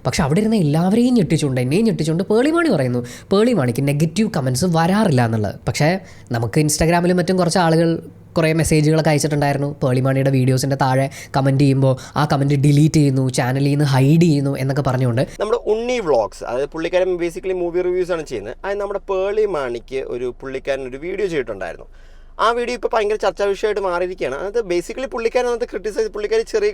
പക്ഷെ അവിടെ ഇരുന്ന എല്ലാവരെയും ഞെട്ടിച്ചുകൊണ്ട് എന്നെയും ഞെട്ടിച്ചുകൊണ്ട് പേളിമാണി പറയുന്നു പേളിമാണിക്ക് നെഗറ്റീവ് കമൻസ് വരാറില്ല എന്നുള്ളത്. പക്ഷേ നമുക്ക് ഇൻസ്റ്റാഗ്രാമിലും മറ്റും കുറച്ച് ആളുകൾ കുറേ മെസ്സേജുകളൊക്കെ അയച്ചിട്ടുണ്ടായിരുന്നു. പേളിമാണിയുടെ വീഡിയോസിൻ്റെ താഴെ കമൻറ്റ് ചെയ്യുമ്പോൾ ആ കമൻറ്റ് ഡിലീറ്റ് ചെയ്യുന്നു, ചാനലിൽ നിന്ന് ഹൈഡ് ചെയ്യുന്നു എന്നൊക്കെ പറഞ്ഞുകൊണ്ട് നമ്മുടെ ഉണ്ണി വ്ളോഗ്സ്, അതായത് പുള്ളിക്കാരൻ ബേസിക്കലി മൂവി റിവ്യൂസ് ആണ് ചെയ്യുന്നത്. അത് നമ്മുടെ പേളിമാണിക്ക് പുള്ളിക്കാരൻ ഒരു വീഡിയോ ചെയ്തിട്ടുണ്ടായിരുന്നു. ആ വീഡിയോ ഇപ്പോൾ ഭയങ്കര ചർച്ചാ വിഷയമായിട്ട് മാറിയിരിക്കുകയാണ്. അത് ബേസിക്കലി പുള്ളിക്കാരൻ പുള്ളിക്കാരി ചെറിയ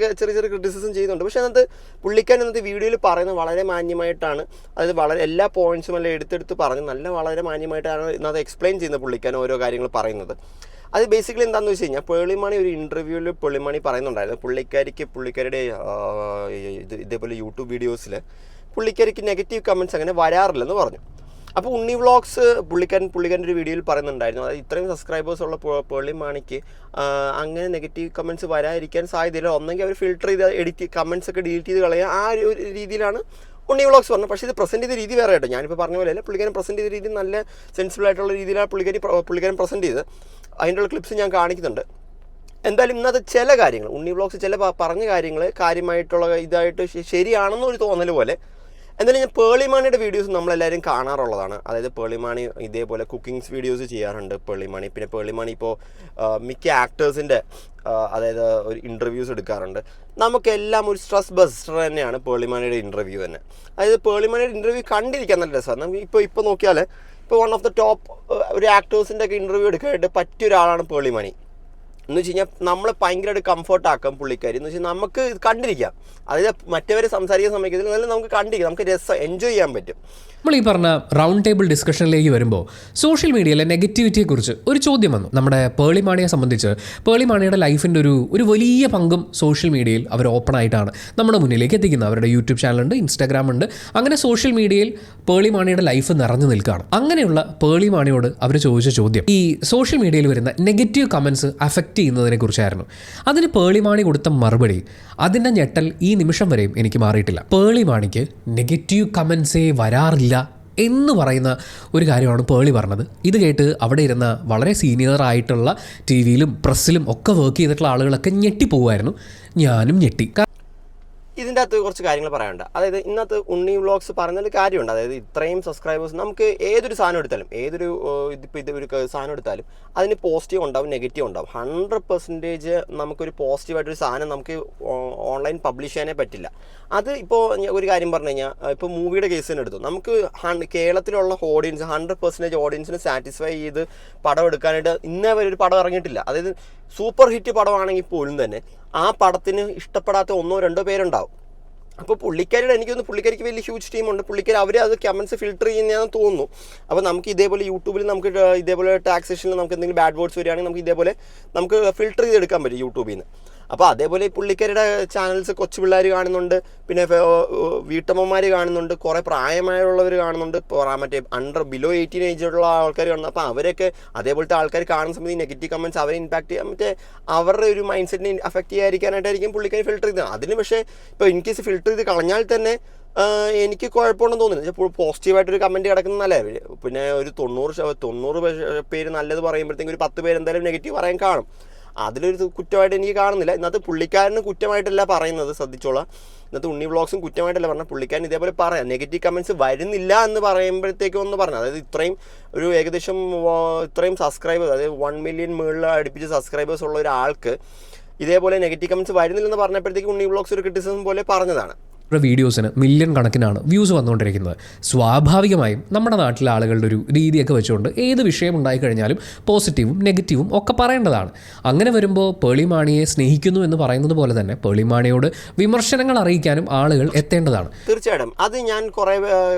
ക്രിറ്റിസിസം ചെയ്യുന്നുണ്ട്. പക്ഷേ പുള്ളിക്കാരൻ വീഡിയോയിൽ പറയുന്നത് വളരെ മാന്യമായിട്ടാണ്. അതായത് വളരെ എല്ലാ പോയിന്റ്സും എല്ലാം എടുത്തെടുത്ത് പറഞ്ഞ് വളരെ മാന്യമായിട്ടാണ് ഇന്നത് എക്സ്പ്ലെയിൻ ചെയ്യുന്നത് പുള്ളിക്കാരൻ ഓരോ കാര്യങ്ങൾ പറയുന്നത്. അത് ബേസിക്കലി എന്താണെന്ന് വെച്ച് കഴിഞ്ഞാൽ പേളിമാണി ഒരു ഇൻ്റർവ്യൂവിൽ പേളിമാണി പറയുന്നുണ്ടായിരുന്നു പുള്ളിക്കാരിയുടെ ഇതേപോലെ യൂട്യൂബ് വീഡിയോസിൽ പുള്ളിക്കാരിക്ക് നെഗറ്റീവ് കമൻറ്റ്സ് അങ്ങനെ വരാറില്ലെന്ന് പറഞ്ഞു. അപ്പോൾ ഉണ്ണി വ്ളോഗ്സ് പുള്ളിക്കാരൻ്റെ ഒരു വീഡിയോയിൽ പറയുന്നുണ്ടായിരുന്നു, അതായത് ഇത്രയും സബ്സ്ക്രൈബേഴ്സ് ഉള്ള പേളിമാണിക്ക് അങ്ങനെ നെഗറ്റീവ് കമൻറ്റ്സ് വരാതിരിക്കാൻ സാധ്യതയില്ല. ഒന്നെങ്കിൽ അവർ ഫിൽട്ടർ ചെയ്ത് കമൻറ്റ്സ് ഒക്കെ ഡിലീറ്റ് ചെയ്ത് കളയുക, ആ ഒരു രീതിയിലാണ് ഉണ്ണി വ്ളോഗ്സ് പറഞ്ഞത്. പക്ഷേ ഇത് പ്രസൻറ്റ് ചെയ്ത രീതി വേറെ കേട്ടോ. ഞാനിപ്പോൾ പറഞ്ഞ പോലെ അല്ല, പുള്ളിക്കാരൻ പ്രസൻറ്റ് ചെയ്ത രീതി നല്ല സെൻസിബിൾ ആയിട്ടുള്ള രീതിയിലാണ് പുള്ളിക്കാരൻ പ്രസൻറ്റ് ചെയ്ത്. അതിൻ്റെ ഉള്ള ക്ലിപ്സ് ഞാൻ കാണിക്കുന്നുണ്ട്. എന്തായാലും ഇന്നത്തെ ചില കാര്യങ്ങൾ ഉണ്ണി വ്ളോഗ്സ് പറഞ്ഞ കാര്യങ്ങൾ കാര്യമായിട്ടുള്ള ഇതായിട്ട് ശരിയാണെന്നൊരു തോന്നൽ പോലെ. എന്തായാലും ഞാൻ പേളിമാണിയുടെ വീഡിയോസ് നമ്മളെല്ലാവരും കാണാറുള്ളതാണ്. അതായത് പേളിമാണി ഇതേപോലെ കുക്കിങ്സ് വീഡിയോസ് ചെയ്യാറുണ്ട് പേളിമാണി. പിന്നെ പേളിമാണി ഇപ്പോൾ മിക്ക ആക്ടേഴ്സിൻ്റെ അതായത് ഒരു ഇൻ്റർവ്യൂസ് എടുക്കാറുണ്ട്. നമുക്കെല്ലാം ഒരു സ്ട്രെസ് ബസ്റ്റർ തന്നെയാണ് പേളിമാണിയുടെ ഇൻ്റർവ്യൂ തന്നെ. അതായത് പേളിമാണിയുടെ ഇൻ്റർവ്യൂ കണ്ടിരിക്കാൻ നല്ല രസമാണ്. നമുക്ക് ഇപ്പോൾ നോക്കിയാൽ ഇപ്പോൾ വൺ ഓഫ് ദ ടോപ്പ് ഒരു ആക്ടേഴ്സിൻ്റെ ഒക്കെ ഇൻ്റർവ്യൂ എടുക്കാനായിട്ട് പറ്റിയ ഒരാളാണ് പേളിമാണി. എന്ന് വെച്ച് കഴിഞ്ഞാൽ നമ്മൾ ഭയങ്കരമായിട്ട് കംഫർട്ടാക്കാം പുള്ളിക്കാരി. എന്ന് വെച്ചാൽ നമുക്ക് ഇത് കണ്ടിരിക്കാം. അതായത് മറ്റവരെ സംസാരിക്കാൻ സമയത്തിൽ നല്ല നമുക്ക് കണ്ടിരിക്കാം, നമുക്ക് രസം എൻജോയ് ചെയ്യാൻ പറ്റും. നമ്മൾ ഈ പറഞ്ഞ റൗണ്ട് ടേബിൾ ഡിസ്കഷനിലേക്ക് വരുമ്പോൾ സോഷ്യൽ മീഡിയയിലെ നെഗറ്റിവിറ്റിയെക്കുറിച്ച് ഒരു ചോദ്യം വന്നു. നമ്മുടെ പേളിമാണിയെ സംബന്ധിച്ച് പേളിമാണിയുടെ ലൈഫിൻ്റെ ഒരു വലിയ പങ്കും സോഷ്യൽ മീഡിയയിൽ അവർ ഓപ്പണായിട്ടാണ് നമ്മുടെ മുന്നിലേക്ക് എത്തിക്കുന്നത്. അവരുടെ യൂട്യൂബ് ചാനലുണ്ട്, ഇൻസ്റ്റാഗ്രാം ഉണ്ട്. അങ്ങനെ സോഷ്യൽ മീഡിയയിൽ പേളിമാണിയുടെ ലൈഫ് നിറഞ്ഞു നിൽക്കുകയാണ്. അങ്ങനെയുള്ള പേളിമാണിയോട് അവർ ചോദിച്ച ചോദ്യം ഈ സോഷ്യൽ മീഡിയയിൽ വരുന്ന നെഗറ്റീവ് കമൻസ് അഫക്റ്റ് ചെയ്യുന്നതിനെ കുറിച്ചായിരുന്നു. അതിന് പേളിമാണി കൊടുത്ത മറുപടി, അതിൻ്റെ ഞെട്ടൽ ഈ നിമിഷം വരെയും എനിക്ക് മാറിയിട്ടില്ല. പേളിമാണിക്ക് നെഗറ്റീവ് കമൻസേ വരാറില്ല എന്ന് പറയുന്ന ഒരു കാര്യമാണ് പേളി പറഞ്ഞത്. ഇത് കേട്ട് അവിടെ ഇരുന്ന വളരെ സീനിയർ ആയിട്ടുള്ള ടി വിയിലും പ്രസ്സിലും ഒക്കെ വർക്ക് ചെയ്തിട്ടുള്ള ആളുകളൊക്കെ ഞെട്ടിപ്പോകുമായിരുന്നു. ഞാനും ഞെട്ടി. ഇതിൻ്റെ അകത്ത് കുറച്ച് കാര്യങ്ങൾ പറയാനുണ്ട്. അതായത് ഇന്നത്തെ ഉണ്ണി വ്ളോഗ്സ് പറയുന്നൊരു കാര്യമുണ്ട്. അതായത് ഇത്രയും സബ്സ്ക്രൈബേഴ്സ് നമുക്ക് ഏതൊരു സാധനം എടുത്താലും ഇതൊരു സാധനം എടുത്താലും അതിന് പോസിറ്റീവ് ഉണ്ടാവും, നെഗറ്റീവ് ഉണ്ടാവും. 100% നമുക്കൊരു പോസിറ്റീവായിട്ടൊരു സാധനം നമുക്ക് ഓൺലൈൻ പബ്ലിഷ് ചെയ്യാനേ പറ്റില്ല. അത് ഇപ്പോൾ ഒരു കാര്യം പറഞ്ഞു കഴിഞ്ഞാൽ ഇപ്പോൾ മൂവിയുടെ കേസ് തന്നെ എടുത്തു. നമുക്ക് കേരളത്തിലുള്ള ഓഡിയൻസ് 100% ഓഡിയൻസിനെ സാറ്റിസ്ഫൈ ചെയ്ത് പടം എടുക്കാനായിട്ട് ഇന്നേ വരെ ഒരു പടം ഇറങ്ങിയിട്ടില്ല. അതായത് സൂപ്പർ ഹിറ്റ് പടമാണെങ്കിൽ പോലും തന്നെ ആ പടത്തിന് ഇഷ്ടപ്പെടാത്ത 1-2 പേരുണ്ടാവും. അപ്പോൾ പുള്ളിക്കാരിക്ക് വലിയ ഹ്യൂജ് ടീമുണ്ട്. അവർ അത് കമൻസ് ഫിൽട്ടർ ചെയ്യുന്നതാണെന്ന് തോന്നുന്നു. അപ്പോൾ നമുക്ക് ഇതേപോലെ യൂട്യൂബിൽ നമുക്ക് ഇതേപോലെ ടാക്സേഷനിൽ നമുക്ക് എന്തെങ്കിലും ബാഡ് വേർഡ്സ് വരികയാണെങ്കിൽ നമുക്ക് ഫിൽട്ടർ ചെയ്തെടുക്കാൻ പറ്റും യൂട്യൂബിൽ നിന്ന്. അപ്പോൾ അതേപോലെ പുള്ളിക്കാരുടെ ചാനൽസ് കൊച്ചു പിള്ളേർ കാണുന്നുണ്ട്, പിന്നെ വീട്ടമ്മമാർ കാണുന്നുണ്ട്, കുറേ പ്രായമായുള്ളവർ കാണുന്നുണ്ട്, മറ്റേ ബിലോ 18 ഏജുള്ള ആൾക്കാർ കാണുന്നു. അപ്പോൾ അവരൊക്കെ അതേപോലത്തെ ആൾക്കാർ കാണുന്ന സമയത്ത് ഈ നെഗറ്റീവ് കമൻറ്റ്സ് അവരെ ഇമ്പാക്ട് ചെയ്യാൻ അവരുടെ ഒരു മൈൻഡ് സെറ്റിനെ അഫക്റ്റ് ചെയ്യാതിരിക്കാനായിട്ടായിരിക്കും പുള്ളിക്കാരി ഫിൽട്ടർ ചെയ്തത്. അതിന് പക്ഷേ ഇപ്പോൾ ഇൻ കേസ് ഫിൽട്ടർ ചെയ്ത് കളഞ്ഞാൽ തന്നെ എനിക്ക് കുഴപ്പമുണ്ടെന്ന് തോന്നുന്നില്ല. പോസിറ്റീവായിട്ടൊരു കമൻറ്റ് കിടക്കുന്നതല്ലേ. പിന്നെ ഒരു 90 പേര് നല്ലത് പറയുമ്പോഴത്തേക്കും ഒരു 10 പേര് എന്തായാലും നെഗറ്റീവ് പറയാൻ കാണും. അതിലൊരു കുറ്റമായിട്ട് എനിക്ക് കാണുന്നില്ല. ഇന്നത്തെ പുള്ളിക്കാരന് കുറ്റമായിട്ടല്ല പറയുന്നത്, ശ്രദ്ധിച്ചോളാം. ഇന്നത്തെ ഉണ്ണി വ്ളോഗ്സും കുറ്റമായിട്ടല്ല പറഞ്ഞാൽ പുള്ളിക്കാരൻ ഇതേപോലെ പറയാം. നെഗറ്റീവ് കമൻറ്റ്സ് വരുന്നില്ല എന്ന് പറയുമ്പോഴത്തേക്കും ഒന്ന് പറഞ്ഞു. അതായത് ഏകദേശം ഇത്രയും സബ്സ്ക്രൈബേഴ്സ്, അതായത് 1 മില്യൺ മുകളിൽ അടുപ്പിച്ച് സബ്സ്ക്രൈബേഴ്സ് ഉള്ള ഒരാൾക്ക് ഇതേപോലെ നെഗറ്റീവ് കമൻറ്റ്സ് വരുന്നില്ലെന്ന് പറഞ്ഞപ്പോഴത്തേക്കും ഉണ്ണി വ്ളോഗ്സ് ഒരു ക്രിറ്റിസിസം പോലെ പറഞ്ഞതാണ്. വീഡിയോസിന് മില്യൺ കണക്കിനാണ് വ്യൂസ് വന്നുകൊണ്ടിരിക്കുന്നത്. സ്വാഭാവികമായും നമ്മുടെ നാട്ടിലെ ആളുകളുടെ ഒരു രീതിയൊക്കെ വെച്ചുകൊണ്ട് ഏത് വിഷയം ഉണ്ടായിക്കഴിഞ്ഞാലും പോസിറ്റീവും നെഗറ്റീവും ഒക്കെ പറയേണ്ടതാണ്. അങ്ങനെ വരുമ്പോൾ പേളിമാണിയെ സ്നേഹിക്കുന്നു എന്ന് പറയുന്നത് പോലെ തന്നെ പേളിമാണിയോട് വിമർശനങ്ങൾ അറിയിക്കാനും ആളുകൾ എത്തേണ്ടതാണ്. തീർച്ചയായിട്ടും അത് ഞാൻ കുറേ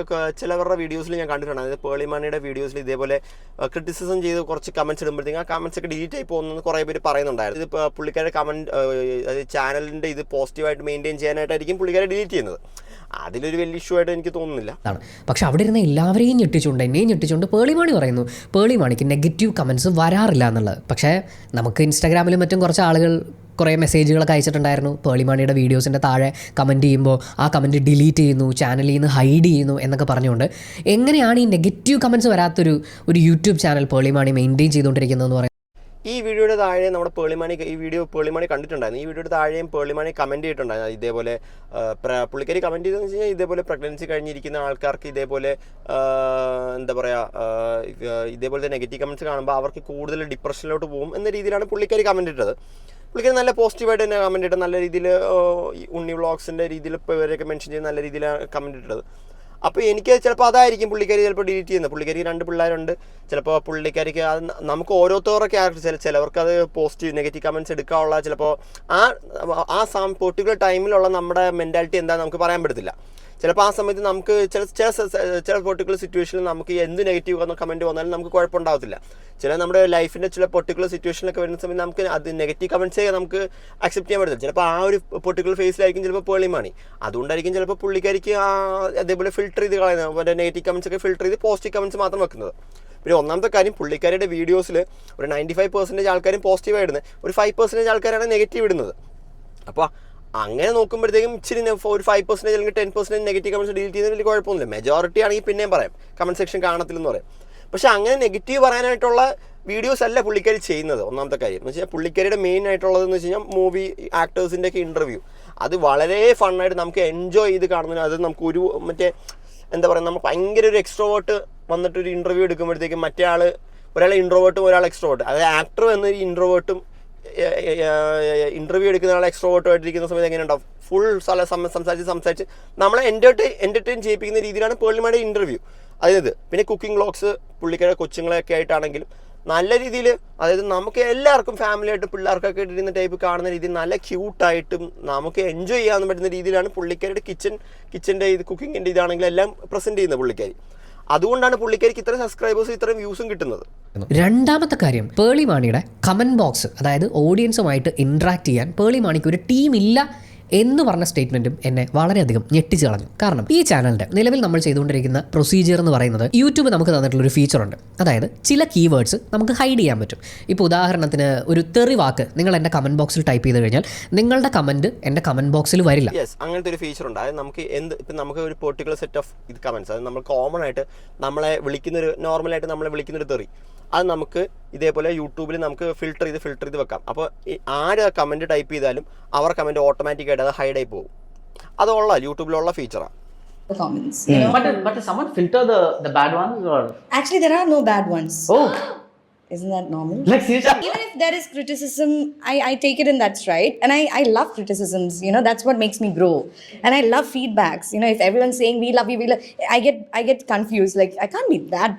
ചിലവരുടെ വീഡിയോസിൽ ഞാൻ കണ്ടിട്ടുണ്ട്. അതായത് പേളിമാണിയുടെ വീഡിയോസിൽ ഇതേപോലെ ക്രിറ്റിസിസം ചെയ്ത് കുറച്ച് കമൻറ്റ്സ് ഇടുമ്പോഴത്തേക്കും ആ കമൻറ്റ്സ് ഒക്കെ ഡിലീറ്റ് ആയി പോകുന്നത് കുറേ പേര് പറയുന്നുണ്ടായിരുന്നു. ഇത് പുള്ളിക്കാരുടെ കമൻറ്റ് അതായത് ചാനലിൻ്റെ ഇത് പോസിറ്റീവായിട്ട് മെയിൻറ്റെയിൻ ചെയ്യാനായിട്ടായിരിക്കും പുള്ളിക്കാരെ ഡിലീറ്റ് ചെയ്യുന്നത്. അതിലൊരു വലിയ ഇഷ്യൂ ആയിട്ട് എനിക്ക് തോന്നുന്നില്ല. പക്ഷെ അവിടെ ഇരുന്ന എല്ലാവരെയും ഞെട്ടിച്ചുകൊണ്ട് എന്നെയും ഞെട്ടിച്ചുകൊണ്ട് പേളിമാണി പറയുന്നു പേളിമാണിക്ക് നെഗറ്റീവ് കമൻസ് വരാറില്ല എന്നുള്ളത്. പക്ഷേ നമുക്ക് ഇൻസ്റ്റാഗ്രാമിലും മറ്റും കുറച്ച് ആളുകൾ കുറേ മെസ്സേജുകളൊക്കെ അയച്ചിട്ടുണ്ടായിരുന്നു. പേളിമാണിയുടെ വീഡിയോസിൻ്റെ താഴെ കമൻറ്റ് ചെയ്യുമ്പോൾ ആ കമൻറ്റ് ഡിലീറ്റ് ചെയ്യുന്നു, ചാനലിൽ നിന്ന് ഹൈഡ് ചെയ്യുന്നു എന്നൊക്കെ പറഞ്ഞുകൊണ്ട് എങ്ങനെയാണ് ഈ negative comments വരാത്തൊരു YouTube channel Pearle Maaney maintain ചെയ്തുകൊണ്ടിരിക്കുന്നതെന്ന് പറയുന്നത്? ഈ വീഡിയോയുടെ താഴെ നമ്മുടെ പേളിമാണി ഈ വീഡിയോ പേളിമാണി കണ്ടിട്ടുണ്ടായിരുന്നു. ഈ വീഡിയോയുടെ താഴെയും പേളിമാണി കമൻറ്റ് ചെയ്തിട്ടുണ്ടായിരുന്നു. ഇതേപോലെ പുള്ളിക്കാരി കമൻറ്റ് ചെയ്തതെന്ന് വെച്ച് കഴിഞ്ഞാൽ ഇതേപോലെ പ്രഗ്നൻസി കഴിഞ്ഞിരിക്കുന്ന ആൾക്കാർക്ക് ഇതേപോലെ എന്താ പറയുക ഇതേപോലത്തെ നെഗറ്റീവ് കമൻറ്റ്സ് കാണുമ്പോൾ അവർക്ക് കൂടുതൽ ഡിപ്രഷനിലോട്ട് പോകും എന്ന രീതിയിലാണ് പുള്ളിക്കാരി കമൻറ്റ് ഇട്ടത്. പുള്ളിക്കാരി നല്ല പോസിറ്റീവായിട്ട് തന്നെ കമൻറ്റ് ഇട്ടത്, നല്ല രീതിയിൽ ഉണ്ണി വ്ളോഗ്സിൻ്റെ രീതിയിൽ ഇപ്പോൾ ഇവരെയൊക്കെ മെൻഷൻ ചെയ്ത് നല്ല രീതിയിലാണ് കമൻറ്റ് ഇട്ടത്. അപ്പോൾ എനിക്ക് ചിലപ്പോൾ അതായിരിക്കും പുള്ളിക്കാരി ചിലപ്പോൾ ഡിലീറ്റ് ചെയ്യുന്നത്. പുള്ളിക്കാരിക്ക് 2 പിള്ളേരുണ്ട്. ചിലപ്പോൾ പുള്ളിക്കാരിക്ക് അത് നമുക്ക് ഓരോരുത്തരുടെ ക്യാരക്ടർ ചിലവർക്ക് അത് പോസിറ്റീവ് നെഗറ്റീവ് കമൻറ്റ്സ് എടുക്കാനുള്ള ചിലപ്പോൾ ആ പെർട്ടിക്കുലർ ടൈമിലുള്ള നമ്മുടെ മെൻറ്റാലിറ്റി എന്താണെന്ന് നമുക്ക് പറയാൻ പറ്റത്തില്ല. ചിലപ്പോൾ ആ സമയത്ത് നമുക്ക് ചില പെർട്ടിക്കുലർ സിറ്റുവേഷനിൽ നമുക്ക് എന്ത് നെഗറ്റീവ് കമൻറ്റ് വന്നാലും നമുക്ക് കുഴപ്പമുണ്ടാകത്തില്ല. ചില നമ്മുടെ ലൈഫിൻ്റെ ചില പെർട്ടിക്കുലർ സിറ്റുവേഷനിലൊക്കെ വരുന്ന സമയത്ത് നമുക്ക് അത് നെഗറ്റീവ് കമൻറ്റ്സേ നമുക്ക് അക്സെപ്റ്റ് ചെയ്യാൻ പറ്റത്തില്ല. ചിലപ്പോൾ ആ ഒരു പെർട്ടിക്കുലർ ഫേസിലായിരിക്കും ചിലപ്പോൾ പേളിമാണി. അതുകൊണ്ടായിരിക്കും ചിലപ്പോൾ പുള്ളിക്കാരിക്ക് അതേപോലെ ഫിൽട്ടർ ചെയ്ത് കളയുന്നത്, മറ്റേ നെഗറ്റീവ് കമൻറ്റ്സ് ഒക്കെ ഫിൽട്ടർ ചെയ്ത് പോസിറ്റീവ് കമൻറ്റ്സ് മാത്രം വെക്കുന്നത്. പിന്നെ ഒന്നാമത്തെ കാര്യം, പുള്ളിക്കാരുടെ വീഡിയോസിൽ ഒരു 95% ആൾക്കാരും പോസിറ്റീവായി ഇടുന്നത്, ഒരു 5% ആൾക്കാരാണ് നെഗറ്റീവ് ഇടുന്നത്. അപ്പോൾ അങ്ങനെ നോക്കുമ്പോഴത്തേക്കും ഇച്ചിരി ഒരു 5% അല്ലെങ്കിൽ 10% നെഗറ്റീവ് കമൻറ്റ്സ് ഡിലീറ്റ് ചെയ്യുന്നതിൽ വലിയ കുഴപ്പമൊന്നുമില്ല. മെജോറിറ്റി ആണെങ്കിൽ പിന്നെയും പറയാം, കമൻറ്റ് സെക്ഷൻ കാണത്തില്ലെന്ന് പറയാം. പക്ഷേ അങ്ങനെ നെഗറ്റീവ് പറയാനായിട്ടുള്ള വീഡിയോസ് അല്ല പുള്ളിക്കാരി ചെയ്യുന്നത്. ഒന്നാമത്തെ കാര്യം എന്ന് വെച്ചാൽ പുള്ളിക്കാരിയുടെ മെയിൻ ആയിട്ടുള്ളതെന്ന് വെച്ച് കഴിഞ്ഞാൽ മൂവി ആക്ടേഴ്സിൻ്റെ ഒക്കെ ഇൻ്റർവ്യൂ, അത് വളരെ ഫണ്ണായിട്ട് നമുക്ക് എൻജോയ് ചെയ്ത് കാണുന്നതിന് അത് നമുക്ക് ഒരു മറ്റേ എന്താ പറയുക, നമുക്ക് ഭയങ്കര ഒരു എക്സ്ട്രോവേർട്ട് വന്നിട്ടൊരു ഇൻ്റർവ്യൂ എടുക്കുമ്പോഴത്തേക്കും മറ്റേ ഒരാൾ ഇൻട്രോവേർട്ടും ഒരാൾ എക്സ്ട്രോവേർട്ട്, അതായത് ആക്ടർ എന്നൊരു ഇൻട്രോവേർട്ടും ഇൻ്റർവ്യൂ എടുക്കുന്ന ആൾ എക്സ്ട്രോവേർട്ടായിട്ടിരിക്കുന്ന സമയത്ത് എങ്ങനെ ഉണ്ടാവും, ഫുൾ സംസാരിച്ച് നമ്മളെ എൻ്റർടൈൻ ചെയ്യിപ്പിക്കുന്ന രീതിയിലാണ് പേളിമാണിയുടെ ഇൻ്റർവ്യൂ. അതായത് പിന്നെ കുക്കിംഗ് വ്ളോഗ്സ് പുള്ളിക്കാരുടെ കൊച്ചുങ്ങളൊക്കെ ആയിട്ടാണെങ്കിലും നല്ല രീതിയിൽ, അതായത് നമുക്ക് എല്ലാവർക്കും ഫാമിലിയായിട്ട് പിള്ളേർക്കൊക്കെ ഇട്ടിരുന്ന ടൈപ്പ് കാണുന്ന രീതിയിൽ നല്ല ക്യൂട്ടായിട്ടും നമുക്ക് എൻജോയ് ചെയ്യാൻ പറ്റുന്ന രീതിയിലാണ് പുള്ളിക്കാരുടെ കിച്ചൻ്റെ ഇത് കുക്കിങ്ങിൻ്റെ ഇതാണെങ്കിലും എല്ലാം പ്രസൻറ്റ് ചെയ്യുന്നത് പുള്ളിക്കാരി. അതുകൊണ്ടാണ് പുള്ളിക്കാരിക്ക് ഇത്രയും സബ്സ്ക്രൈബേഴ്സും ഇത്രയും വ്യൂസും കിട്ടുന്നത്. രണ്ടാമത്തെ കാര്യം, പേളിമാണിയുടെ കമൻറ്റ് ബോക്സ്, അതായത് ഓഡിയൻസുമായിട്ട് ഇൻട്രാക്ട് ചെയ്യാൻ പേളിമാണിക്ക് ഒരു ടീം ഇല്ല എന്ന് പറഞ്ഞ സ്റ്റേറ്റ്മെൻറ്റും എന്നെ വളരെയധികം ഞെട്ടിച്ച് കളഞ്ഞു. കാരണം ഈ ചാനലിൻ്റെ നിലവിൽ നമ്മൾ ചെയ്തുകൊണ്ടിരിക്കുന്ന പ്രൊസീജിയർ എന്ന് പറയുന്നത് യൂട്യൂബ് നമുക്ക് തന്നിട്ടുള്ളൊരു ഫീച്ചറുണ്ട്. അതായത് ചില കീവേഡ്സ് നമുക്ക് ഹൈഡ് ചെയ്യാൻ പറ്റും. ഇപ്പോൾ ഉദാഹരണത്തിന് ഒരു തെറി വാക്ക് നിങ്ങൾ എൻ്റെ കമൻറ്റ് ബോക്സിൽ ടൈപ്പ് ചെയ്ത് കഴിഞ്ഞാൽ നിങ്ങളുടെ കമൻറ്റ് എൻ്റെ കമൻറ്റ് ബോക്സിൽ വരില്ല. യെസ്, അങ്ങനത്തെ ഒരു ഫീച്ചർ ഉണ്ട്. അതായത് നമുക്ക് ഇപ്പം നമുക്ക് ഒരു പെർട്ടിക്കുലർ സെറ്റ് ഓഫ് ഇത് കമൻറ്റ്സ്, അത് നമ്മൾ കോമൺ ആയിട്ട് നോർമലായിട്ട് നമ്മളെ വിളിക്കുന്നൊരു തെറി, അത് നമുക്ക് ഇതേപോലെ യൂട്യൂബിൽ നമുക്ക് ഫിൽട്ടർ ചെയ്ത് വെക്കാം. അപ്പോൾ ആര് കമൻറ്റ് ടൈപ്പ് ചെയ്താലും അവർ കമൻറ്റ് ഓട്ടോമാറ്റിക്കായിട്ട് അത് ഹൈഡായി പോകും. അതുള്ള യൂട്യൂബിലുള്ള ഫീച്ചറാണ്. Comments, you know? But does someone filter the bad ones or? Actually, there are no bad ones. Oh, Isn't that normal? like seriously? Even if there is criticism, I take it in that stride. And I love criticisms, you know, that's what makes me grow. And I love feedbacks. You know, if everyone's saying we love you, I get confused. Like, I can't be that,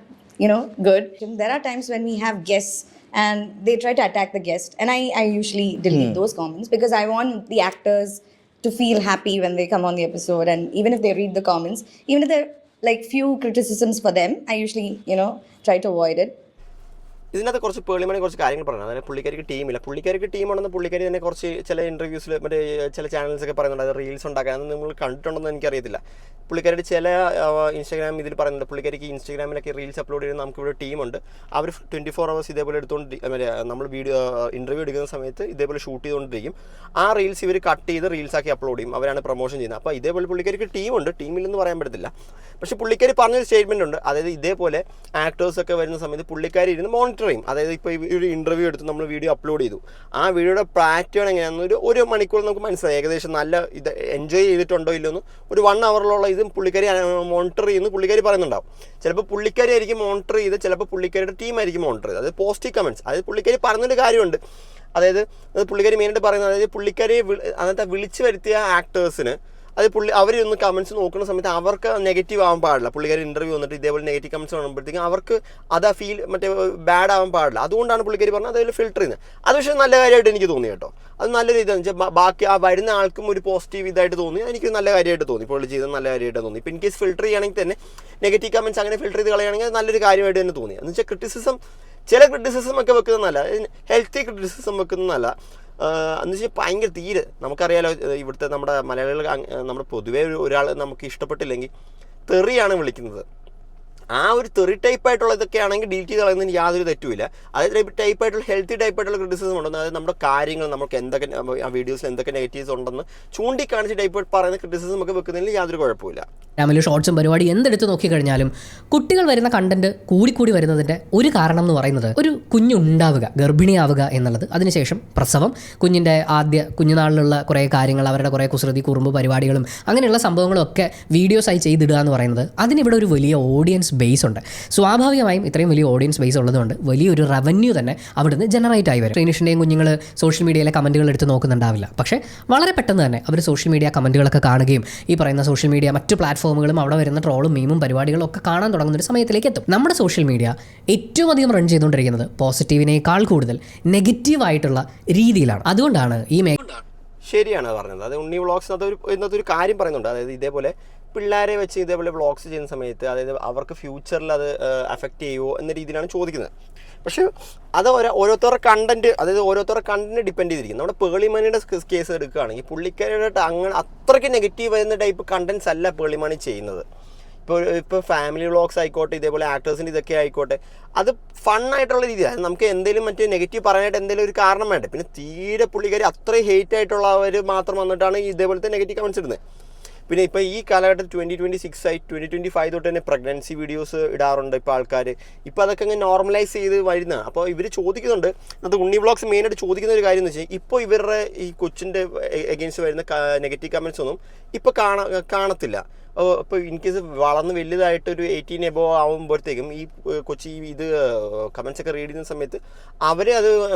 you know, good. There are times when we have guests and they try to attack the guest. And I usually delete those comments because I want the actors to feel happy when they come on the episode. And even if they read the comments, even if they're like few criticisms for them, I usually, you know, try to avoid it. ഇതിനകത്ത് കുറച്ച് പേളിമണി കുറച്ച് കാര്യങ്ങൾ പറഞ്ഞു. അതായത് പുള്ളിക്കാരിക്ക് ടീമില്ല. പുള്ളിക്കാരിക്ക് ടീമുണ്ടെന്ന് പുള്ളിക്കാരി തന്നെ കുറച്ച് ചില ഇൻ്റർവ്യൂസിൽ മറ്റേ ചില ചാനൽസൊക്കെ പറയുന്നുണ്ട്. അത് റീൽസ് ഉണ്ടാക്കാൻ നിങ്ങൾ കണ്ടിട്ടുണ്ടെന്ന് എനിക്കറിയത്തില്ല. പുള്ളിക്കാരുടെ ചില ഇൻസ്റ്റാഗ്രാം ഇതിൽ പറയുന്നുണ്ട് പുള്ളിക്കാരിക്ക് ഇൻസ്റ്റാഗ്രാമിലൊക്കെ റീൽസ് അപ്ലോഡ് ചെയ്യുന്ന നമുക്കിവിടെ ടീമുണ്ട്. അവർ 24 hours ഇതേപോലെ നമ്മൾ ഇൻ്റർവ്യൂ എടുക്കുന്ന സമയത്ത് ഇതേപോലെ ഷൂട്ട് ചെയ്തുകൊണ്ടിരിക്കും. ആ റീൽസ് ഇവർ കട്ട് ചെയ്ത് റീൽസാക്കി അപ്ലോഡ് ചെയ്യും. അവരാണ് പ്രൊമോഷൻ ചെയ്യുന്നത്. അപ്പോൾ ഇതേപോലെ പുള്ളിക്കാരിക്ക് ടീമുണ്ട്. ടീമില്ലെന്ന് പറയാൻ പറ്റത്തില്ല. പക്ഷേ പുള്ളിക്കാരി പറഞ്ഞൊരു സ്റ്റേറ്റ്മെൻ്റ് ഉണ്ട്. അതായത് ഇതേപോലെ ആക്ടേഴ്സൊക്കെ വരുന്ന സമയത്ത് പുള്ളിക്കാരി ഇരുന്ന് മോണിറ്റർ ചെയ്യും. അതായത് ഇപ്പോൾ ഒരു ഇൻ്റർവ്യൂ എടുത്ത് നമ്മൾ വീഡിയോ അപ്ലോഡ് ചെയ്തു. ആ വീഡിയോയുടെ പാറ്റേൺ എങ്ങനെയാണെന്ന് ഒരു മണിക്കൂർ നമുക്ക് മനസ്സിലായി. ഏകദേശം നല്ല ഇത് എൻജോയ് ചെയ്തിട്ടുണ്ടോ ഇല്ലെന്ന് ഒരു 1 hourലുള്ള ഇതും പുള്ളിക്കാരി മോണിറ്റർ ചെയ്യുന്നു പുള്ളിക്കാരി പറയുന്നുണ്ടാവും. ചിലപ്പോൾ പുള്ളിക്കാരി ആയിരിക്കും മോണിറ്റർ ചെയ്ത്, ചിലപ്പോൾ പുള്ളിക്കാരിയുടെ ടീമായിരിക്കും മോണിറ്റർ ചെയ്ത്. അതായത് പോസിറ്റീവ് കമൻറ്റ്സ്, അതായത് പുള്ളിക്കാരി പറഞ്ഞൊരു കാര്യമുണ്ട്. അതായത് പുള്ളിക്കാരി മെയിനായിട്ട് പറയുന്നത്, അതായത് പുള്ളിക്കാരി അന്നത്തെ വിളിച്ചു വരുത്തിയ ആക്ടേഴ്സിന് അത് അവരൊന്ന് കമൻറ്റ്സ് നോക്കുന്ന സമയത്ത് അവർക്ക് നെഗറ്റീവ് ആവാൻ പാടില്ല. പുള്ളിക്കാരി ഇൻ്റർവ്യൂ വന്നിട്ട് ഇതേപോലെ നെഗറ്റീവ് കമൻറ്റ്സ് കാണുമ്പോഴത്തേക്കും അവർക്ക് അത് ബാഡ് ആവാൻ പാടില്ല. അതുകൊണ്ടാണ് പുള്ളിക്കാരി പറഞ്ഞത് അതിൽ ഫിൽട്ടർ ചെയ്യുന്നത്. അത് പക്ഷേ നല്ല കാര്യമായിട്ട് എനിക്ക് തോന്നി കേട്ടോ. അത് നല്ലൊരു ഇതാണെന്ന് വെച്ചാൽ ബാക്കി ആ വരുന്ന ആൾക്കും ഒരു പോസിറ്റീവ് ഇതായിട്ട് തോന്നി. എനിക്ക് നല്ല കാര്യമായിട്ട് തോന്നി. പുള്ളി ചെയ്തത് നല്ല കാര്യമായിട്ട് തോന്നി. ഇപ്പോൾ ഇൻ കേസ് ഫിൽട്ടർ ചെയ്യുകയാണെങ്കിൽ തന്നെ നെഗറ്റീവ് കമൻറ്റ്സ് അങ്ങനെ ഫിൽട്ടർ ചെയ്ത് കളയുകയാണെങ്കിൽ അത് നല്ലൊരു കാര്യമായിട്ട് തന്നെ തോന്നി. എന്ന് വെച്ചാൽ ചില ക്രിറ്റിസിസം ഒക്കെ വെക്കുന്നതല്ല, ഹെൽത്തി ക്രിറ്റിസിസം വെക്കുന്നതല്ല. എന്ന് വെച്ചാൽ ഭയങ്കര തീരെ നമുക്കറിയാലോ ഇവിടുത്തെ നമ്മുടെ മലയാളികൾ നമ്മുടെ പൊതുവേ ഒരാൾ നമുക്ക് ഇഷ്ടപ്പെട്ടില്ലെങ്കിൽ തെറിയാണ് വിളിക്കുന്നത്. ആ ഒരു തെറി ടൈപ്പായിട്ടുള്ള ഇതൊക്കെ ആണെങ്കിൽ ഡിലീറ്റ് ചെയ്ത് കളയുന്നതിന് യാതൊരു തെറ്റുമില്ല. അതായത് ടൈപ്പായിട്ടുള്ള ഹെൽത്തി ടൈപ്പായിട്ടുള്ള ക്രിറ്റിസിസം ഉണ്ടെന്ന്, അതായത് നമ്മുടെ കാര്യങ്ങൾ നമുക്ക് എന്തൊക്കെ ആ വീഡിയോസിൽ എന്തൊക്കെ നെഗറ്റീവ്സ് ഉണ്ടെന്ന് ചൂണ്ടിക്കാണിച്ച് ടൈപ്പ് പറയുന്ന ക്രിറ്റിസിസം ഒക്കെ വെക്കുന്നതിൽ യാതൊരു കുഴപ്പമില്ല. ഇൻസ്റ്റാഗ്രാമിൽ ഷോർട്സും പരിപാടി എന്തെടുത്ത് നോക്കിക്കഴിഞ്ഞാലും കുട്ടികൾ വരുന്ന കണ്ടന്റ് കൂടിക്കൂടി വരുന്നതിൻ്റെ ഒരു കാരണം എന്ന് പറയുന്നത് ഒരു കുഞ്ഞുണ്ടാവുക, ഗർഭിണിയാവുക എന്നുള്ളത്, അതിനുശേഷം പ്രസവം, കുഞ്ഞിൻ്റെ കുഞ്ഞുനാളിലുള്ള കുറേ കാര്യങ്ങൾ, അവരുടെ കുറേ കുസൃതി കുറുമ്പ് പരിപാടികളും അങ്ങനെയുള്ള സംഭവങ്ങളൊക്കെ വീഡിയോസായി ചെയ്തിടുക എന്ന് പറയുന്നത് അതിനിവിടെ ഒരു വലിയ ഓഡിയൻസ് ബേസ് ഉണ്ട്. സ്വാഭാവികമായും ഇത്രയും വലിയ ഓഡിയൻസ് ബേസ് ഉള്ളതുകൊണ്ട് വലിയൊരു റവന്യൂ തന്നെ അവിടുന്ന് ജനറേറ്റ് ആയി വരും. ട്രെയിനിഷിൻ്റെയും കുഞ്ഞുങ്ങൾ സോഷ്യൽ മീഡിയയിലെ കമൻറ്റുകൾ എടുത്ത് നോക്കുന്നുണ്ടാവില്ല. പക്ഷേ വളരെ പെട്ടെന്ന് തന്നെ അവർ സോഷ്യൽ മീഡിയ കമൻറ്റുകളൊക്കെ കാണുകയും ഈ പറയുന്ന സോഷ്യൽ മീഡിയ മറ്റു പ്ലാറ്റ്ഫോമുകളും അവിടെ വരുന്ന ട്രോളും മീമും പരിപാടികളും ഒക്കെ കാണാൻ തുടങ്ങുന്ന ഒരു സമയത്തിലേക്ക് എത്തും. നമ്മുടെ സോഷ്യൽ മീഡിയ ഏറ്റവും അധികം റൺ ചെയ്തുകൊണ്ടിരിക്കുന്നത് പോസിറ്റീവിനേക്കാൾ കൂടുതൽ നെഗറ്റീവായിട്ടുള്ള രീതിയിലാണ്. അതുകൊണ്ടാണ് ഈ ശരിയാണ് പറഞ്ഞത്. അത് ഉണ്ണി വ്ളോഗ്സിനകത്ത് ഇന്നത്തെ ഒരു കാര്യം പറയുന്നുണ്ട്. അതായത് ഇതേപോലെ പിള്ളേരെ വെച്ച് ഇതേപോലെ വ്ളോഗ്സ് ചെയ്യുന്ന സമയത്ത് അതായത് അവർക്ക് ഫ്യൂച്ചറിൽ അത് അഫക്റ്റ് ചെയ്യുമോ എന്ന രീതിയിലാണ് ചോദിക്കുന്നത്. പക്ഷേ അത് ഓരോരുത്തരുടെ കണ്ടന്റ്, അതായത് ഓരോരുത്തരുടെ കണ്ടന്റ് ഡിപ്പെൻഡ് ചെയ്തിരിക്കും. നമ്മുടെ പേളിമണിയുടെ കേസ് എടുക്കുകയാണെങ്കിൽ പുള്ളിക്കാരുടെ അങ്ങനെ അത്രയ്ക്ക് നെഗറ്റീവ് വരുന്ന ടൈപ്പ് കണ്ടന്റ്സ് അല്ല പേളിമണി ചെയ്യുന്നത്. ഇപ്പോൾ ഫാമിലി വ്ളോഗ്സ് ആയിക്കോട്ടെ, ഇതേപോലെ ആക്ടേഴ്സിൻ്റെ ഇതൊക്കെ ആയിക്കോട്ടെ, അത് ഫണ്ണായിട്ടുള്ള രീതിയാണ്. നമുക്ക് എന്തെങ്കിലും മറ്റേ നെഗറ്റീവ് പറയാനായിട്ട് എന്തെങ്കിലും ഒരു കാരണം വേണ്ടേ. പിന്നെ തീരെ പുള്ളിക്കാരി അത്രയും ഹെയ്റ്റ് ആയിട്ടുള്ളവർ മാത്രം വന്നിട്ടാണ് ഇതേപോലത്തെ നെഗറ്റീവ് കമൻസ് ഇടുന്നത്. പിന്നെ ഇപ്പോൾ ഈ കാലഘട്ടത്തിൽ 2026 ആയി 2025 തൊട്ട് തന്നെ പ്രഗ്നൻസി വീഡിയോസ് ഇടാറുണ്ട് ഇപ്പോൾ ആൾക്കാർ. ഇപ്പോൾ അതൊക്കെ അങ്ങ് നോർമലൈസ് ചെയ്ത് വരുന്നതാണ്. അപ്പോൾ ഇവർ ചോദിക്കുന്നുണ്ട്, അത് ഉണ്ണി വ്ളോഗ്സ് മെയിനായിട്ട് ചോദിക്കുന്ന ഒരു കാര്യം എന്ന് വെച്ചാൽ ഇപ്പോൾ ഇവരുടെ ഈ കൊച്ചിൻ്റെ എഗെയിൻസ്റ്റ് വരുന്ന നെഗറ്റീവ് കമൻസ് ഒന്നും ഇപ്പോൾ കാണത്തില്ല. ഇപ്പോൾ ഇൻ കേസ് വളർന്ന് വലുതായിട്ടൊരു 18 എബോ ആകുമ്പോഴത്തേക്കും ഈ കൊച്ചി ഇത് കമൻസൊക്കെ റീഡ് ചെയ്യുന്ന സമയത്ത് അവരെ അത്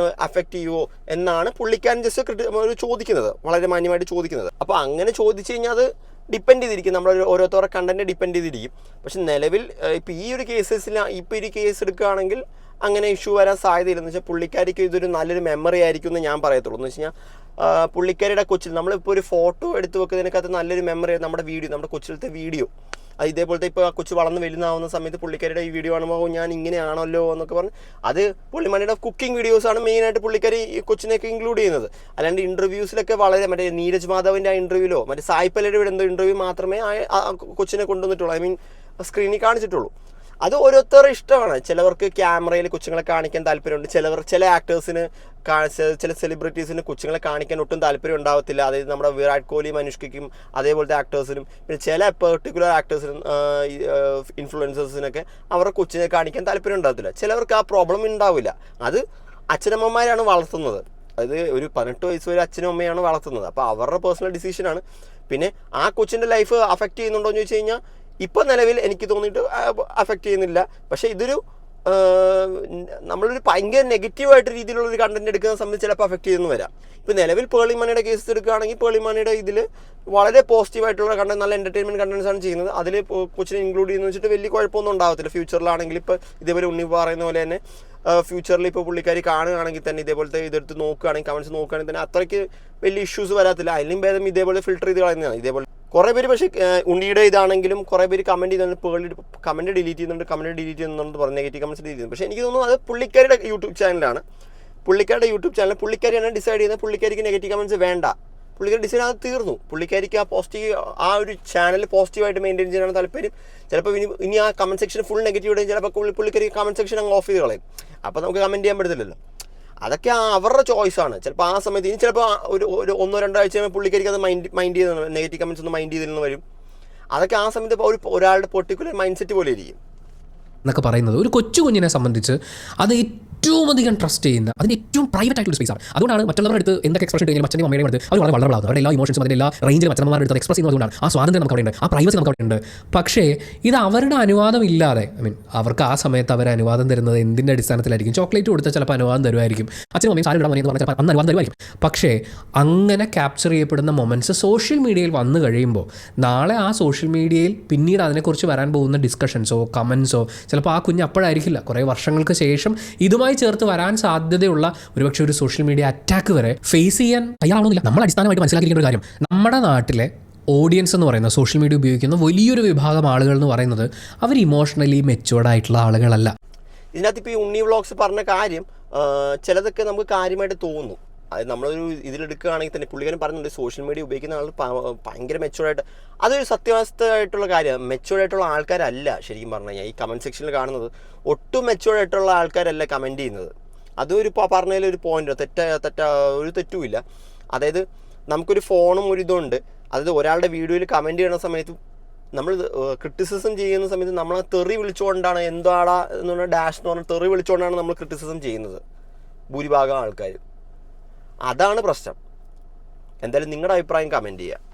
അഫക്റ്റ് ചെയ്യുമോ എന്നാണ് പുള്ളിക്കാരൻ ജസ്റ്റ് ചോദിക്കുന്നത്, വളരെ മാന്യമായിട്ട് ചോദിക്കുന്നത്. അപ്പോൾ അങ്ങനെ ചോദിച്ചു കഴിഞ്ഞാൽ അത് ഡിപ്പെൻഡ് ചെയ്തിരിക്കും, നമ്മൾ ഓരോരുത്തരുടെ കണ്ടന്റ് ഡിപ്പെൻഡ് ചെയ്തിരിക്കും. പക്ഷെ നിലവിൽ ഇപ്പോൾ ഈ ഒരു കേസസിൽ ഇപ്പോൾ ഒരു കേസ് എടുക്കുകയാണെങ്കിൽ അങ്ങനെ ഇഷ്യൂ വരാൻ സാധ്യതയില്ലെന്ന് വെച്ചാൽ പുള്ളിക്കാരിക്ക് ഇതൊരു നല്ലൊരു മെമ്മറി ആയിരിക്കും എന്ന് ഞാൻ പറയത്തുള്ളൂ. എന്ന് വെച്ച് കഴിഞ്ഞാൽ പുള്ളിക്കാരിയുടെ കൊച്ചിൽ നമ്മളിപ്പോൾ ഒരു ഫോട്ടോ എടുത്ത് വെക്കുന്നതിനകത്ത് നല്ലൊരു മെമ്മറി നമ്മുടെ വീഡിയോ, നമ്മുടെ കൊച്ചിലത്തെ വീഡിയോ, അത് ഇതേപോലത്തെ ഇപ്പോൾ ആ കൊച്ചു വളർന്ന് വലുതാവുന്ന സമയത്ത് പുള്ളിക്കാരിയുടെ ഈ വീഡിയോ കാണുമ്പോൾ ഞാൻ ഇങ്ങനെയാണല്ലോ എന്നൊക്കെ പറഞ്ഞ് അത് പുള്ളിമണിയുടെ കുക്കിംഗ് വീഡിയോസാണ് മെയിനായിട്ട് പുള്ളിക്കാരി ഈ കൊച്ചിനെയൊക്കെ ഇൻക്ലൂഡ് ചെയ്യുന്നത്. അല്ലാണ്ട് ഇൻ്റർവ്യൂസിലൊക്കെ വളരെ മറ്റേ നീരജ് മാധവിൻ്റെ ആ ഇൻ്റർവ്യൂലോ മറ്റേ സായ് പല്ലയുടെ എന്തോ ഇൻ്റർവ്യൂ മാത്രമേ ആ കൊച്ചിനെ കൊണ്ടുവന്നിട്ടുള്ളൂ, ഐ മീൻ സ്ക്രീനിൽ കാണിച്ചിട്ടുള്ളൂ. അത് ഓരോരുത്തരുടെ ഇഷ്ടമാണ്. ചിലവർക്ക് ക്യാമറയിൽ കൊച്ചുങ്ങളെ കാണിക്കാൻ താല്പര്യമുണ്ട്, ചില ആക്ടേഴ്സിന് ചില സെലിബ്രിറ്റീസിന് കൊച്ചുങ്ങളെ കാണിക്കാൻ ഒട്ടും താല്പര്യം ഉണ്ടാവത്തില്ല. അതായത് നമ്മുടെ വിരാട് കോഹ്ലിയും അനുഷ്കയ്ക്കും അതേപോലത്തെ ആക്ടേഴ്സിനും പിന്നെ ചില പെർട്ടിക്കുലർ ആക്ടേഴ്സിനും ഇൻഫ്ലുവൻസേഴ്സിനൊക്കെ അവരുടെ കൊച്ചിനെ കാണിക്കാൻ താല്പര്യം ഉണ്ടാകത്തില്ല. ചിലവർക്ക് ആ പ്രോബ്ലം ഉണ്ടാവില്ല. അത് അച്ഛനമ്മമാരാണ് വളർത്തുന്നത്. അതായത് ഒരു 18 വയസ്സ് വരെ അച്ഛനും അമ്മയാണ് വളർത്തുന്നത്. അപ്പോൾ അവരുടെ പേഴ്സണൽ ഡിസിഷനാണ്. പിന്നെ ആ കൊച്ചിൻ്റെ ലൈഫ് അഫക്റ്റ് ചെയ്യുന്നുണ്ടോ എന്ന് ചോദിച്ചു കഴിഞ്ഞാൽ ഇപ്പോൾ നിലവിൽ എനിക്ക് തോന്നിയിട്ട് അഫക്റ്റ് ചെയ്യുന്നില്ല. പക്ഷേ ഇതൊരു നമ്മളൊരു ഭയങ്കര നെഗറ്റീവായിട്ട് രീതിയിലുള്ളൊരു കണ്ടന്റ് എടുക്കുന്ന സമയത്ത് ചിലപ്പോൾ അഫക്റ്റ് ചെയ്യുന്നു വരാം. ഇപ്പോൾ നിലവിൽ പേളിമണിയുടെ കേസ് എടുക്കുകയാണെങ്കിൽ പേളിമണിയുടെ ഇതിൽ വളരെ പോസിറ്റീവായിട്ടുള്ള കണ്ടന്റ്, നല്ല എൻ്റർടൈൻമെൻറ്റ് കണ്ടൻസ് ആണ് ചെയ്യുന്നത്. അതിൽ കൊച്ചിനെ ഇൻക്ലൂഡ് ചെയ്യുന്ന വെച്ചിട്ട് വലിയ കുഴപ്പമൊന്നും ഉണ്ടാകത്തില്ല. ഫ്യൂച്ചറിലാണെങ്കിൽ ഇപ്പോൾ ഇതേപോലെ ഉണ്ണി പറയുന്ന പോലെ തന്നെ ഫ്യൂച്ചറിൽ ഇപ്പോൾ പുള്ളിക്കാരി കാണുകയാണെങ്കിൽ തന്നെ ഇതേപോലത്തെ ഇതെടുത്ത് നോക്കുകയാണെങ്കിൽ കമൻസ് നോക്കുകയാണെങ്കിൽ തന്നെ അത്രയ്ക്ക് വലിയ ഇഷ്യൂസ് വരാത്തില്ല. അതിലും ഭേദം ഇതേപോലെ ഫിൽട്ടർ ചെയ്ത് കളയുന്നതാണ്. ഇതേപോലെ കുറേ പേര് പക്ഷേ ഉണ്ണിയുടെ ഇതാണെങ്കിലും കുറേ പേര് കമൻറ്റ് ചെയ്യുന്നുണ്ട്, കമൻറ്റ് ഡിലീറ്റ് ചെയ്യുന്നുണ്ട് പറഞ്ഞ് നെഗറ്റീവ് കമൻറ്റ്സ് ഡിലീറ്റ് ചെയ്യുന്നു. പക്ഷേ എനിക്ക് തോന്നുന്നു അത് പുള്ളിക്കാരുടെ യൂട്യൂബ് ചാനലാണ്. പുള്ളിക്കാരിയാണ് ഡിസൈഡ് ചെയ്യുന്നത്. പുള്ളിക്കാരിക്ക് നെഗറ്റീവ് കമൻറ്റ്സ് വേണ്ട, പുള്ളിക്കാരി ഡിസൈൻ അത് തീർന്നു. പുള്ളിക്കാരിക്ക് ആ ഒരു ചാനൽ പോസിറ്റീവായിട്ട് മെയിൻറ്റെയിൻ ചെയ്യാനാണ് താല്പര്യം. ചിലപ്പോൾ ഇനി ആ കമൻറ്റ് സെക്ഷൻ ഫുൾ നെഗറ്റീവ് ഇടും, ചിലപ്പോൾ പുള്ളിക്കാരി കമൻറ്റ് സെക്ഷൻ അങ്ങ് ഓഫ് ചെയ്ത് കളയും. അപ്പോൾ നമുക്ക് കമൻറ്റ് ചെയ്യാൻ പറ്റത്തില്ലല്ലോ. അതൊക്കെ അവരുടെ ചോയ്സാണ്. ചിലപ്പോൾ ആ സമയത്ത് ഇനി ചിലപ്പോൾ ഒരു 1-2 ആഴ്ച കഴിയുമ്പോൾ പുള്ളിക്കാരിക്ക് അത് മൈൻഡ് ചെയ്ത് നെഗറ്റീവ് കമൻറ്റ്സ് ഒന്നും മൈൻഡ് ചെയ്തില്ലെന്ന് വരും. അതൊക്കെ ആ സമയത്ത് ഒരാളുടെ പെർട്ടിക്കുലർ മൈൻഡ് സെറ്റ് പോലെ ഇരിക്കും എന്നൊക്കെ പറയുന്നത് ഒരു കൊച്ചു കുഞ്ഞിനെ സംബന്ധിച്ച് അത് ഏറ്റവും അധികം ട്രസ്റ്റ് ചെയ്യുന്ന അതിൻ്റെ ഏറ്റവും പ്രൈവറ്റ് ആയിട്ടുള്ള സ്പേസ് ആണ്. അതുകൊണ്ടാണ് മറ്റുള്ളവരുടെ അടുത്ത് എന്തൊക്കെ എക്സ്പ്രഷൻ കഴിഞ്ഞാൽ അച്ഛനും അമ്മയുടെ അടുത്ത് അവർ വളരെ വളർന്നു അവരുടെ എല്ലാ ഇമോഷൻസും അതിൻ്റെ എല്ലാ റേഞ്ചിലും അച്ഛനമ്മമാരുടെ അടുത്ത് എക്സ്പ്രസ് ചെയ്യുന്നതുകൊണ്ടാണ് ആ സ്വാതന്ത്ര്യം നമുക്ക് അവിടെ ഉണ്ട്, ആ പ്രൈവസി നമുക്ക് അവിടെ ഉണ്ട്. പക്ഷേ ഇത് അവരുടെ അനുവാദം ഇല്ലാതെ, ഐ മീൻ അവർക്ക് ആ സമയത്ത് അവർ അനുവാദം തരുന്നത് എന്തിൻ്റെ അടിസ്ഥാനത്തിലായിരിക്കും? ചോക്ലേറ്റ് കൊടുത്താൽ ചിലപ്പോൾ അനുവാദം തരുമായിരിക്കും, അച്ഛനും അമ്മയും സാരി ഇടാൻ എന്ന് പറഞ്ഞാൽ ചിലപ്പോൾ അന്ന് അനുവാദം തരുമായിരിക്കും. പക്ഷേ അങ്ങനെ ക്യാപ്ചർ ചെയ്യപ്പെടുന്ന മൊമെൻറ്റ്സ് സോഷ്യൽ മീഡിയയിൽ വന്നു കഴിയുമ്പോൾ നാളെ ആ സോഷ്യൽ മീഡിയയിൽ പിന്നീട് അതിനെക്കുറിച്ച് വരാൻ പോകുന്ന ഡിസ്കഷൻസോ കമൻസോ ചിലപ്പോൾ ആ കുഞ്ഞ് അപ്പോഴായിരിക്കില്ല, കുറേ വർഷങ്ങൾക്ക് ശേഷം ഇതുമായി ചേർത്ത് വരാൻ സാധ്യതയുള്ള ഒരുപക്ഷെ ഒരു സോഷ്യൽ മീഡിയ അറ്റാക്ക് വരെ ഫേസ് ചെയ്യാൻ തയ്യാറാവുന്നില്ല. നമ്മൾ അടിസ്ഥാനമായിട്ട് മനസ്സിലാക്കിയിരിക്കുന്ന ഒരു കാര്യം, നമ്മുടെ നാട്ടിലെ ഓഡിയൻസ് എന്ന് പറയുന്ന സോഷ്യൽ മീഡിയ ഉപയോഗിക്കുന്ന വലിയൊരു വിഭാഗം ആളുകൾ എന്ന് പറയുന്നത് അവർ ഇമോഷണലി മെച്ചുവേർഡ് ആയിട്ടുള്ള ആളുകളല്ല. ഇതിനകത്ത് ഇപ്പോൾ ഈ ഉണ്ണി വ്ളോഗ്സ് പറഞ്ഞ കാര്യം ചിലതൊക്കെ നമുക്ക് കാര്യമായിട്ട് തോന്നുന്നു. അത് നമ്മളൊരു ഇതിലെടുക്കുകയാണെങ്കിൽ തന്നെ പുള്ളിക്കാരൻ പറഞ്ഞിട്ടുണ്ട് സോഷ്യൽ മീഡിയ ഉപയോഗിക്കുന്ന ആൾ ഭയങ്കര മെച്ചുവേർഡായിട്ട്. അതൊരു സത്യവാസ്തവമായിട്ടുള്ള കാര്യമാണ്. മെച്ചുവേർഡായിട്ടുള്ള ആൾക്കാരല്ല ശരിക്കും പറഞ്ഞു കഴിഞ്ഞാൽ ഈ കമൻറ്റ് സെക്ഷനിൽ കാണുന്നത്. ഒട്ടും മെച്ചുവേർഡായിട്ടുള്ള ആൾക്കാരല്ല കമൻറ്റ് ചെയ്യുന്നത്. അതൊരു പറഞ്ഞതിൽ ഒരു പോയിന്റ് ഒരു തെറ്റുമില്ല. അതായത് നമുക്കൊരു ഫോണും ഒരു ഇതുണ്ട്. അതായത് ഒരാളുടെ വീഡിയോയിൽ കമൻറ്റ് ചെയ്യുന്ന സമയത്ത് നമ്മൾ ക്രിറ്റിസിസം ചെയ്യുന്ന സമയത്ത് നമ്മളെ തെറി വിളിച്ചുകൊണ്ടാണ് എന്താടാ എന്ന് പറഞ്ഞാൽ ഡാഷ് എന്ന് പറഞ്ഞാൽ തെറി വിളിച്ചുകൊണ്ടാണ് നമ്മൾ ക്രിറ്റിസിസം ചെയ്യുന്നത് ഭൂരിഭാഗം ആൾക്കാർ. അതാണ് പ്രശ്നം. എന്തായാലും നിങ്ങളുടെ അഭിപ്രായം കമൻറ്റ് ചെയ്യുക.